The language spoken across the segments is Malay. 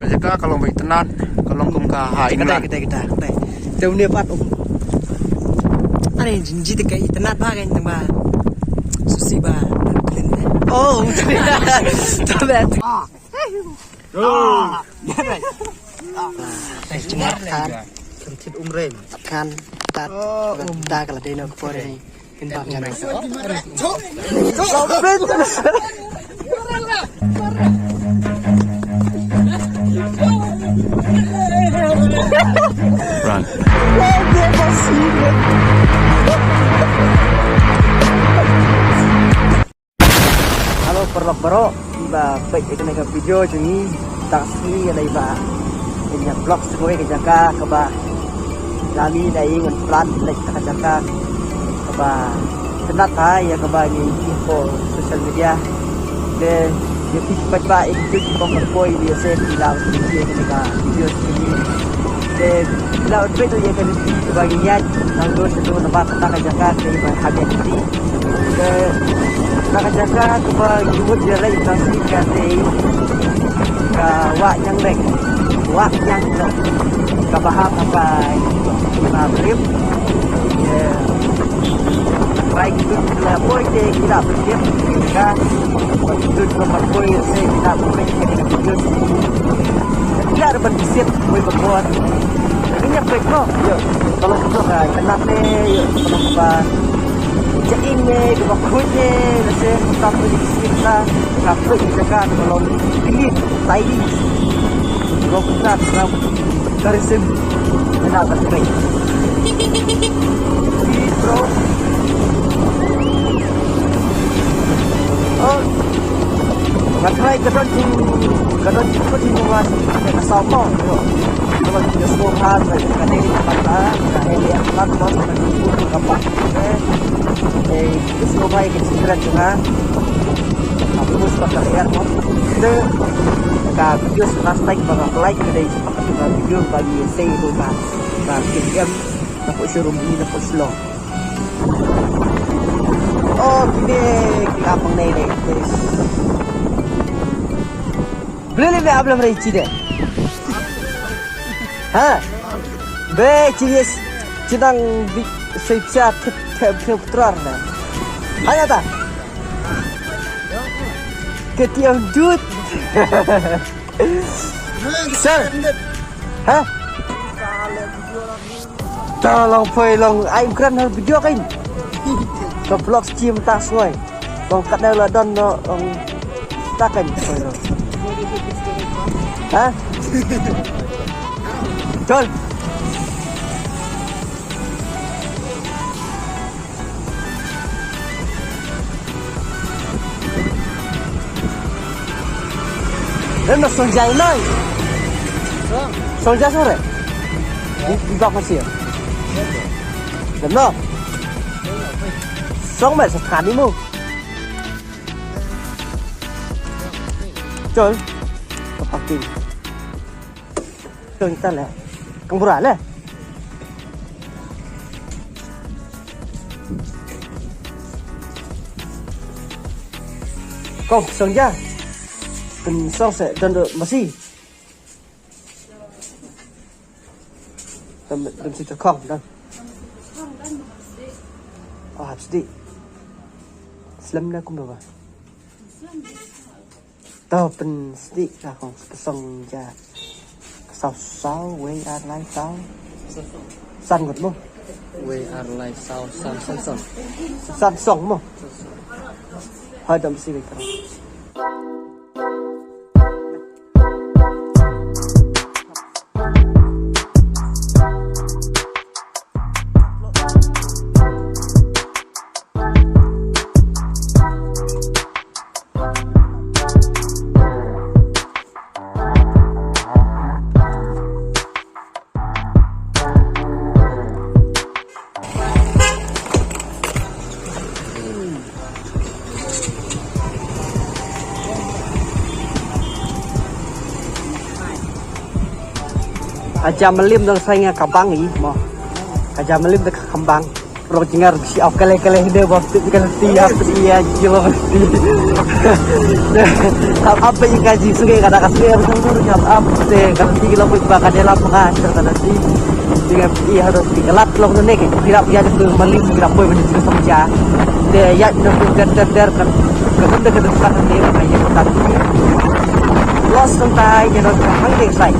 Jaka kalau baik tenan, kalau kum ka hai kita tahu ni apa ani jinji te kai itynnad ba kan tang ba susi ba oh tabat cuma kan kecil umren kan tat ta kala dei no ko re in ba kan Run. Halo paralok bro, iba baik kita nak video ni taksi ada iba ini vlog semua ke jaka kaba lami dai ngan plan leit ke jaka kaba senat hai ya kaba ni info social media de dia cepat itu pengkoi dia set bilang dia ketika video ini de bilang itu dia kan kebagian lalu itu nampak kata jaka ke bahagian ini de kata jaka kaba jumut dia lagi taksi kate ka WAHNIANGLENG kabahap apa Mylliem ya baik itu lah boy de kita bersiap kita itu nomor boy saya kita boleh kita video kita ada bersiap boy berbuat ini apa itu yuk kalau kita kenal deh yuk kenapa jaim deh bakut deh nasi kita bersiap lah kapal kita kan kalau ini tadi kalau kita dari sim enak banget bro oh nggak try kadang ikut di rumah kita sama kalau kita sekolah kan ini kata ini akan bos dan itu apa itu sekolah yang kita juga aku sepakat ya itu ka video subscribe và like cái đây sepakat juga video bagi saya itu kan Mylliem dapat showroom ini dapat slow oh gini kita pengen deh beli be ablam reci deh ha be cis cidang siap terputar dah hanya tak ketiang jut sir hả tolong phơi lòng ai keren hơn video kan có vlog stream ta rồi còn cắt đây là don nó ta cần phơi rồi hả trời Em nak sonjai noi. Sonjai sore. Di bawah masih. Benar. Song mai sekarang ni mu. Jol. Pakai. Jol kita lah. Kamu berapa lah? Kau sonjai. Cần xong sẽ đơn được mà gì đâm xịt cho không đâu hạt đi slim đây cũng được à tao bên đi ra không xong ra sáu sáu quay ăn lại sáu săn một mông quay ăn lại sáu săn sống mông hơi đâm xịt vậy aja Mylliem dong saya kambang ini mau aja Mylliem dek kambang pro cengar si kale-kale dia waktu kan tiap dia jual apa yang gaji sungai kada kasih betul apa teh kalau tiga puluh bakal dalam pengajar kada sih dengan dia harus dikelak long nek tidak dia tu mali tidak boleh menjadi saja dia ya nak der kan kedepan dia kayak tapi los santai jangan hang dek sai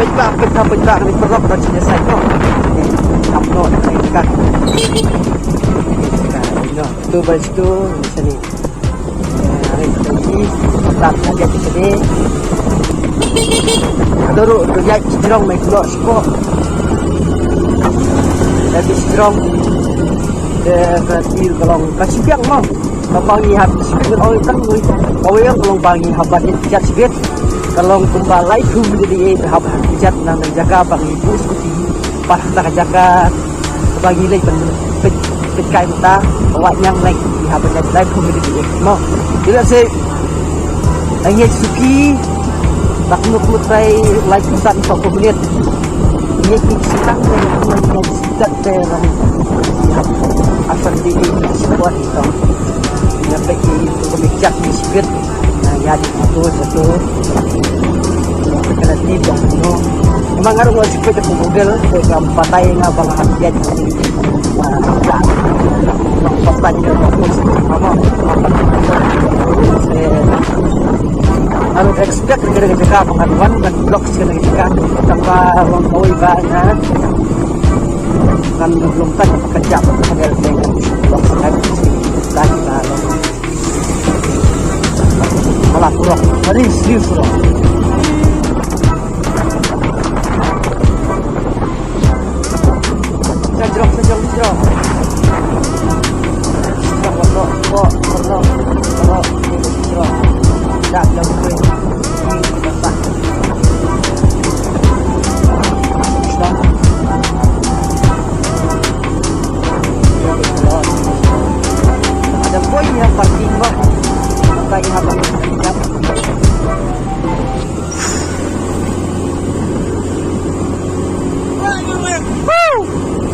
Pecah di perut dan selesai kok. Upload kan. Itu baris tu macam ni. Hari ini tak saja di sini. Terus kerja jrong mai keluar sport. Tapi jrong berarti kalau kasih piang mah. Bangi habis sebut orang kan orang kalau bangi habat jat sebut kalau kembali tu menjadi habat jat nang jaka bangi ibu seperti pas tak jaka bagi leit pekai muta WAHNIANGLENG di habat jat lain tu menjadi mau tidak sih hanya suki tak mut try live pesan 40 menit ini kita dengan jat dalam asal di sebuah itu sampai itu pemijak di sikit ya itu satu kena tidak no memang harus wajib kita Google ke patai ngabang hadiah papai itu apa harus expect dengan jaka pengaduan dan blog segala jaka tanpa orang tahu banyak kan belum tanya pekerja dengan blog segala tadi kalau malah kurang hari serius kurang sejong tak jauh ke ini basah ada poin yang parking bah kayak apa jam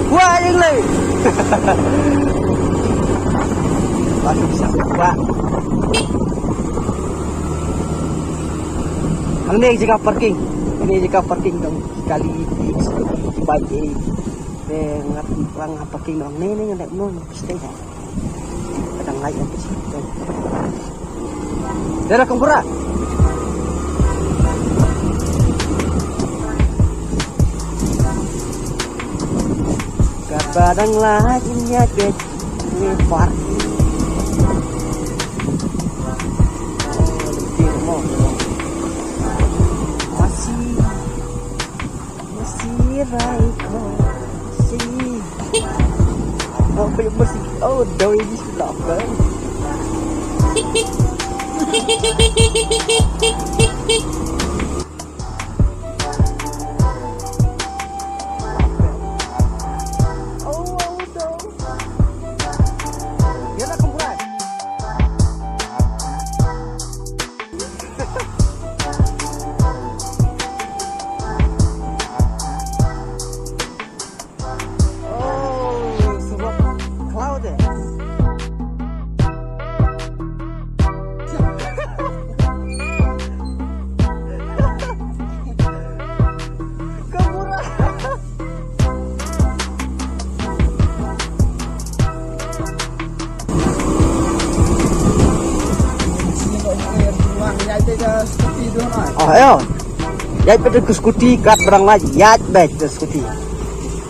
WAHNIANGLENG masih bisa buka ini jika parking dong sekali baik nggak parking dong ini nggak mau pasti kadang lain yang kecil darah kumpura kadang lainnya kecil parking Raiko si mau pilih musik doi di sebelah kan oh ayo yat pada ke skuti kat barang lagi yat baik ke skuti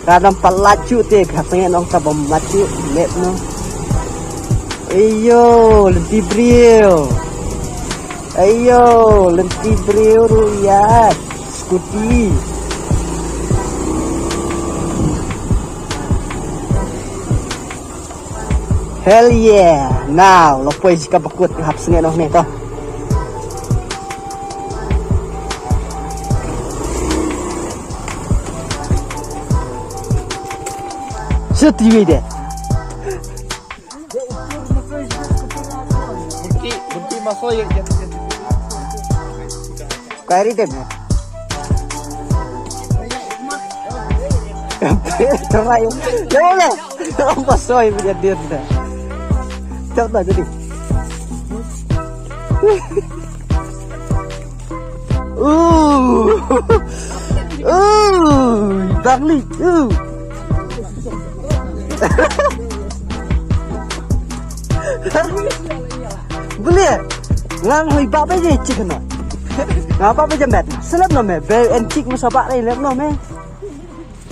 kadang palacu teh katanya nong sabam lacu lep no lenti brio ruyat skuti hell yeah now lo pois jika bakut hap sengen noh nih toh TV deh. Bukti masuk yang kari deh. Terakhir, ya boleh. Apa soy punya dia dah. Coba jadi. Bangli. Boleh. Ngang hui bapa je cik na. Ngapa apa jam bet? Selap no me. Be encik musabak ni lep no me.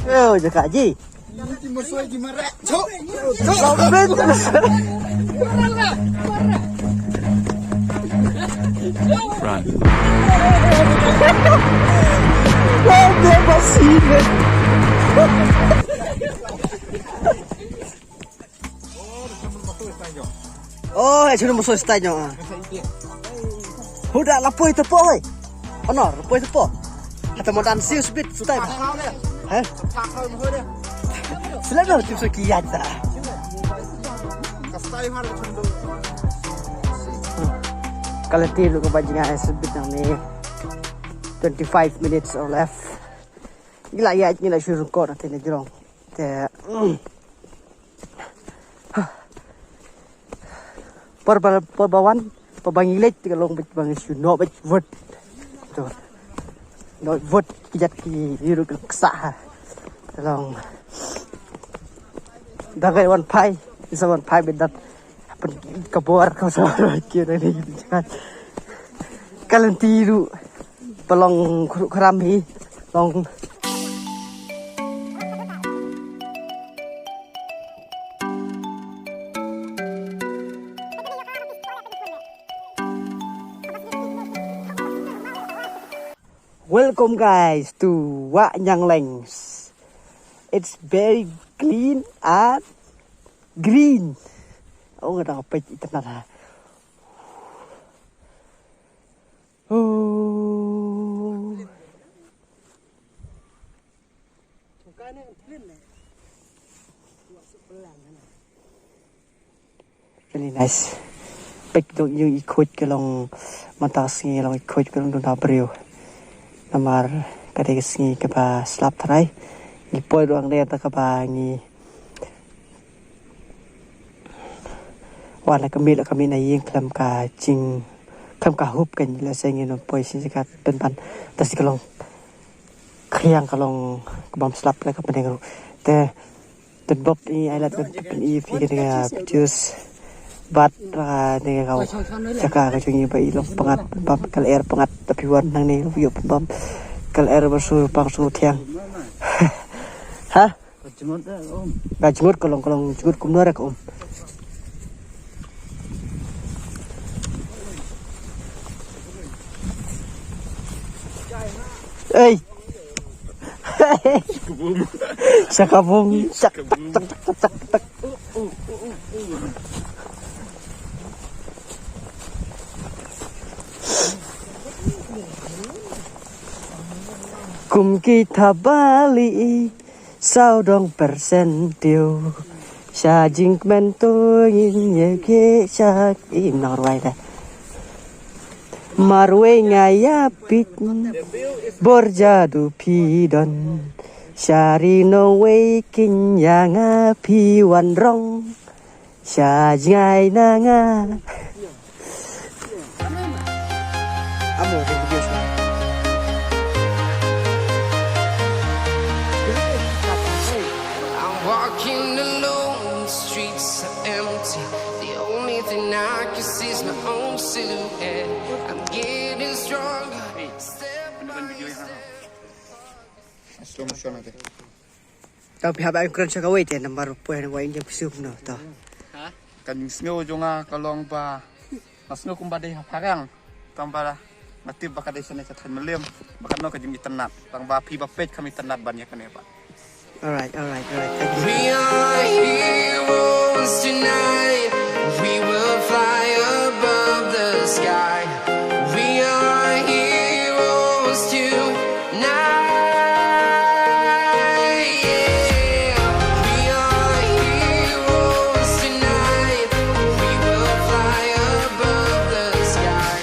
Oh, jaka ji. Musuh gimana? Cok. Run. Dia masih oh, cuma musuh style nya. Udah lapoi tepo oi. Ono, lapoi tepo. Atau mau dansi speed style. Hah? Selalu tu sekian dah. Kalau tidur ke bajingan speed ni 25 minutes or left. Gila ya, gila suruh kau nanti ni jrong. Perbawan leit kalau bang isu no bet word tu no word kijat ki biru kesah long dagai one pie isa one pie bedat apa kabor kau sabar kira ni jangan kalian tiru pelong kerami long Welcome guys to WAHNIANGLEng. It's very clean and green. Oh, nggak apa itynnad. Oh. Really nice. Pek dong yung ikut ke long matas ngi long ikut ke long dong abriu. Namar kadang ngi kaba slap tharai ngi poi ruang dia ta kaba ngi wala kami na yeng klam ka jing klam ka hup kan la se ngi no poi si ka pen pan ta si kalong kriang kalong kabam slap la ka peneng te ten bob ni ai la ten i fi ka juice bat ni kau jaka ka jungi bai long pangat bab kal air pangat tapi wan nang ni yo bam kal air bersu pangsu tiang ha jemut kolong jemut kumnor ka Hey sakabung sak tak cùng kita Bali sao dong persen tiêu sa jing men to yin ye ke sa im norway da marwe ngaya pit borjadu pidon shari no way kin yang pi wan rong sa jai na nga amo de video walking alone, the streets are empty. The only thing I can see is my own silhouette. I'm getting stronger, step by step. Tapi habis aku kerja kau itu nombor poin poin yang besar no tau. Kan sngewbha jonga kalong ba sngewbha kumbade saphriang tambah mati bakal desa ni catan Mylliem bakal no kajim itynnad tang ba pi ba page kami itynnad banyak kan ya Pak. Alright. Thank you. We are heroes tonight. We will fly above the sky. We are heroes tonight. Yeah. We are heroes tonight. We will fly above the sky.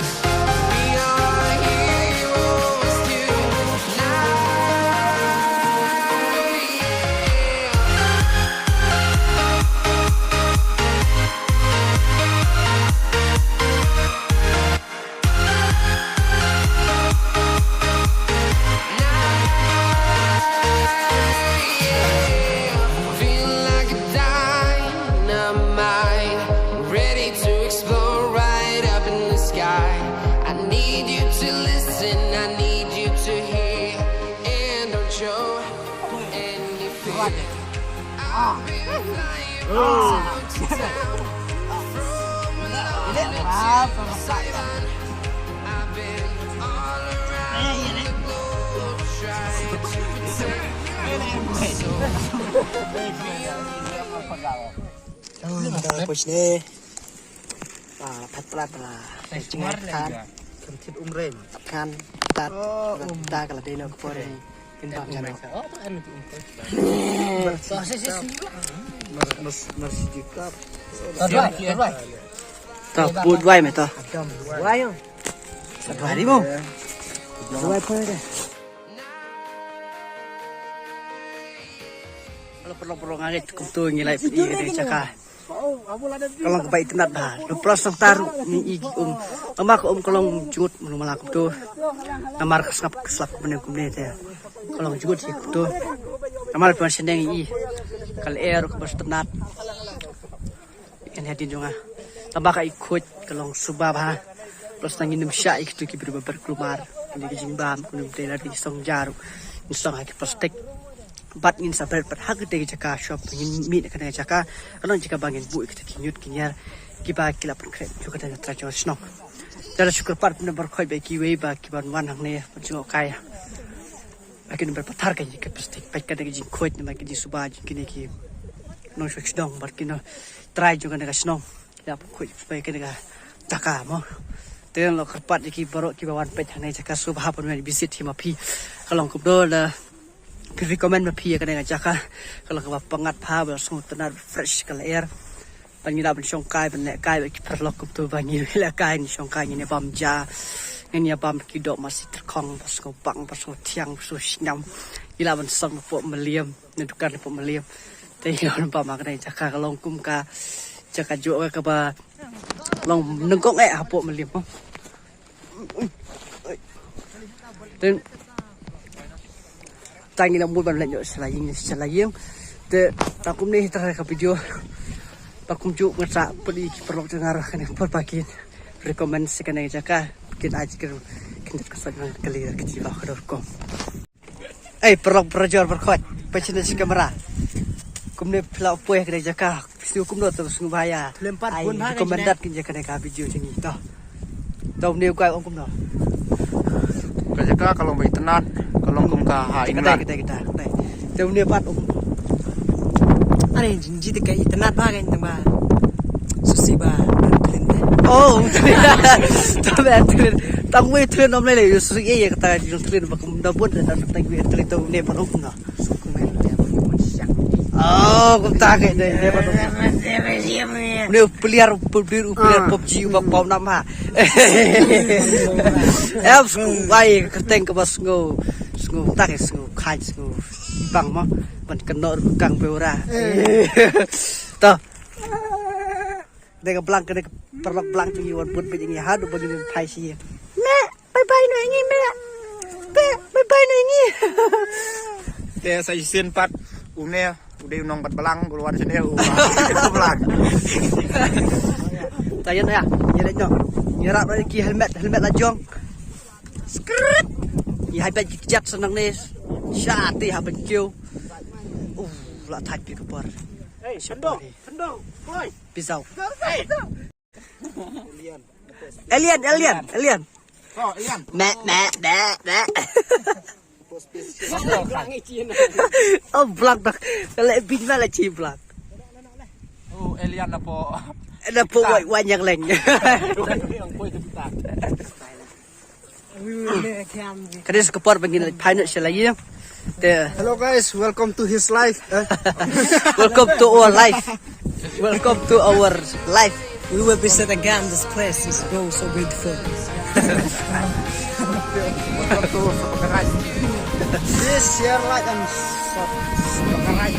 We are heroes tonight. Yeah. Push deh. Pat plat lah. Cengar kan. Kentip umrem. Kan tat tat kalau dia nak kepor ni. Kentang kan. Oh, tu anu tu. Mas jika. Terbaik. Tahu put wai mai tahu. Wai yo. Satu hari mo. Wai apa dah? Kalau perlu ngaget cukup tu ngilai pergi ke jaka. Kalau kebaik tenat dah. Lepas taruh ni igi Amak kalau jut melakukan tu. Amar keslap benar kumne tu. Kalau jut sih tu. Amal pun sedang i. Kalau air kepas tenat. Kan hati juga. Tambah ikut kalau sngewbha. Plus nangin nemsya itu kita berkeluar. Ini kejimbam, kunim telar di song jaru. Ini song haki plastik. Bat ingin sabar berhak dari jaka shop ingin meet kena jaka kalau jika bangin bu kita kinyut kinyar kiba kila perkret juga ada trajo snow dalam syukur part benar berkoi bagi weba kiban wan hang ne penjual kaya akin berpatar kan jika plastik baik kada jing kuat nama kini subah jing kini ki non switch dong berkino try juga dengan snow kila kuat baik kada jaka mo dengan lo kerpat jiki baru kiba wan pet hang ne jaka subah pun visit himapi kalau kubdo la recommend mapi kan dengan jaka kalau kau pengat pah bersung tenar fresh kalau air panggil abang songkai benek kai bagi paralok tu panggil bila kai ni songkai ni bam ja ni bam kidok masih terkong pas kau bang pas kau tiang pas kau siam bila abang song pok Mylliem ni tukar pok Mylliem tapi kalau bam makan jaka kalau kum ka jaka jo ka ba long nengkok pok Mylliem dan tangi nak buat banyak selaying te takum ni terhadap video takum juk masak pergi paralok dengar kan perbagian recommend sekarang jaka kita aja kita kesan kali kecil kom paralok berajar berkot pecah si kamera kum ni pelau puai kena jaka siu kum tu sngewbha ya Lempat pun bahkan recommended kita kena video macam ni tahu ni kau kum dah Jaka kalau baik tenat, kalau kum ka kita. Jauh ni pat Are jinji dekat itynnad bahagian tengah susi bah. Oh, tak boleh turun om lele. Susi ye kata turun bakum dah buat dah tak boleh turun tu ni baru kum dah. Oh, kum tak ke ni baru. Ni peliar PUBG bau nama. Apps wai kyrteng ke bas sngewbha tak sngewbha khai sngewbha bang mah man kenor kang beura. Toh. Dega blang ke paralok blang tu iwan put begini haduh begini thai si. Me, bye no ini me. Bye no ini. Dia saya isin pat umne udah unong pat belang keluar sini belang. Tayan ya, nyerap no. Nyerap lagi helmet lajong. Skrt. Ya hai jat senang ni. Syati ha bencil. La thai pi kepor. Sendong. Boy. Pisau. Hey. Alien. Oh, Ian. Mẹ. Oh, blak dah. Kalau bin mana ci blak. Oh, alien apa? Ada WAHNIANGLEng. Kadang sekepar begini pilot selagi. Hello guys, welcome to his life. Welcome to our life. Welcome to our life. We will visit again this place. It's so beautiful. Please share, like and subscribe.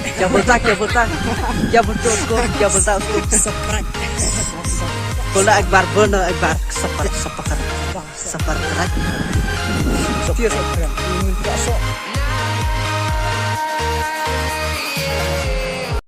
Subscribe. Bola akbar sapar kerat. Setia subscribe.